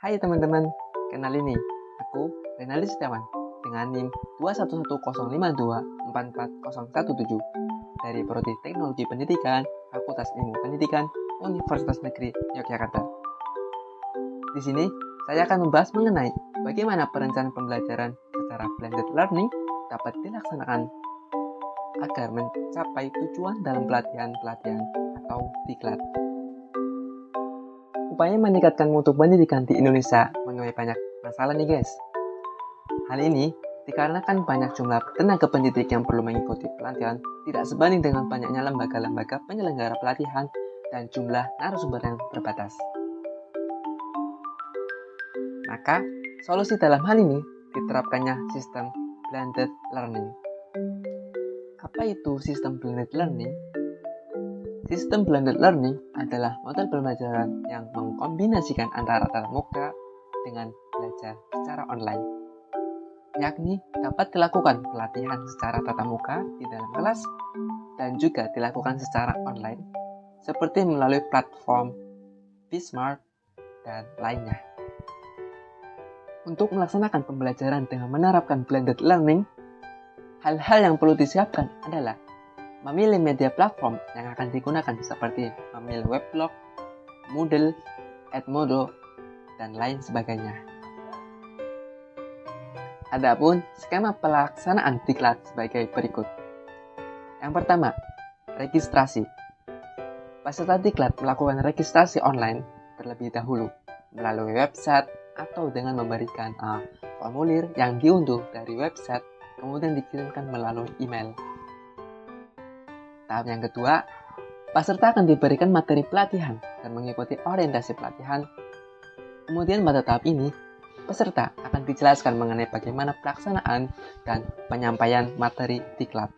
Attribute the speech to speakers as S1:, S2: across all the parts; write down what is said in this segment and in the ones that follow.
S1: Hai teman-teman, kenal ini, aku Renaldi Setiawan dengan NIM 21105244017 dari Prodi Teknologi Pendidikan, Fakultas Ilmu Pendidikan, Universitas Negeri Yogyakarta. Di sini, saya akan membahas mengenai bagaimana perencanaan pembelajaran secara blended learning dapat dilaksanakan agar mencapai tujuan dalam pelatihan-pelatihan atau diklat. Upaya meningkatkan mutu pendidikan di Indonesia menuai banyak masalah nih guys. Hal ini dikarenakan banyak jumlah tenaga pendidik yang perlu mengikuti pelatihan tidak sebanding dengan banyaknya lembaga-lembaga penyelenggara pelatihan dan jumlah narasumber yang terbatas. Maka, solusi dalam hal ini diterapkannya sistem blended learning. Apa itu sistem blended learning? Sistem blended learning adalah model pembelajaran yang mengkombinasikan antara tatap muka dengan belajar secara online, yakni dapat dilakukan pelatihan secara tatap muka di dalam kelas dan juga dilakukan secara online, seperti melalui platform Vsmart dan lainnya. Untuk melaksanakan pembelajaran dengan menerapkan blended learning, hal-hal yang perlu disiapkan adalah memilih media platform yang akan digunakan seperti memilih weblog, Moodle, Edmodo, dan lain sebagainya. Adapun skema pelaksanaan diklat sebagai berikut. Yang pertama, registrasi. Peserta diklat melakukan registrasi online terlebih dahulu melalui website atau dengan memberikan formulir yang diunduh dari website kemudian dikirimkan melalui email. Tahap yang kedua, peserta akan diberikan materi pelatihan dan mengikuti orientasi pelatihan. Kemudian pada tahap ini, peserta akan dijelaskan mengenai bagaimana pelaksanaan dan penyampaian materi diklat.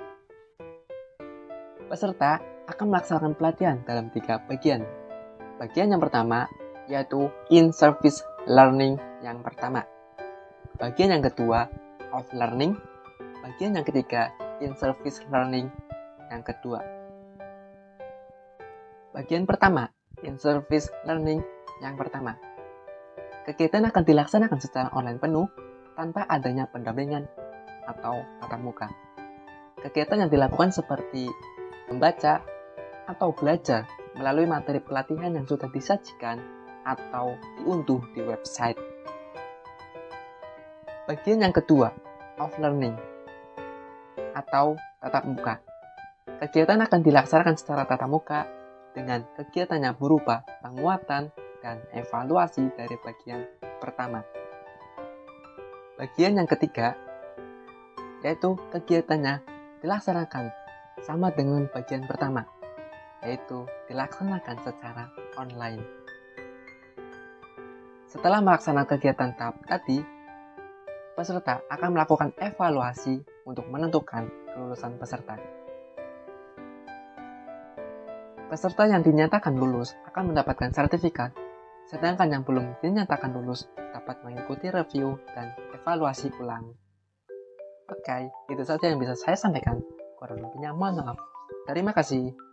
S1: Peserta akan melaksanakan pelatihan dalam 3 bagian. Bagian yang pertama yaitu in-service learning yang pertama. Bagian yang kedua, off-learning. Bagian yang ketiga, in-service learning yang kedua. Bagian pertama, in-service learning yang pertama. Kegiatan akan dilaksanakan secara online penuh tanpa adanya pendampingan atau tatap muka. Kegiatan yang dilakukan seperti membaca atau belajar melalui materi pelatihan yang sudah disajikan atau diunduh di website. Bagian yang kedua, off-learning atau tatap muka. Kegiatan akan dilaksanakan secara tatap muka dengan kegiatannya berupa penguatan dan evaluasi dari bagian pertama. Bagian yang ketiga, yaitu kegiatannya dilaksanakan sama dengan bagian pertama, yaitu dilaksanakan secara online. Setelah melaksanakan kegiatan tahap tadi, peserta akan melakukan evaluasi untuk menentukan kelulusan peserta. Peserta yang dinyatakan lulus akan mendapatkan sertifikat, sedangkan yang belum dinyatakan lulus dapat mengikuti review dan evaluasi ulang. Oke, itu saja yang bisa saya sampaikan. Kurang lebihnya mohon maaf. Terima kasih.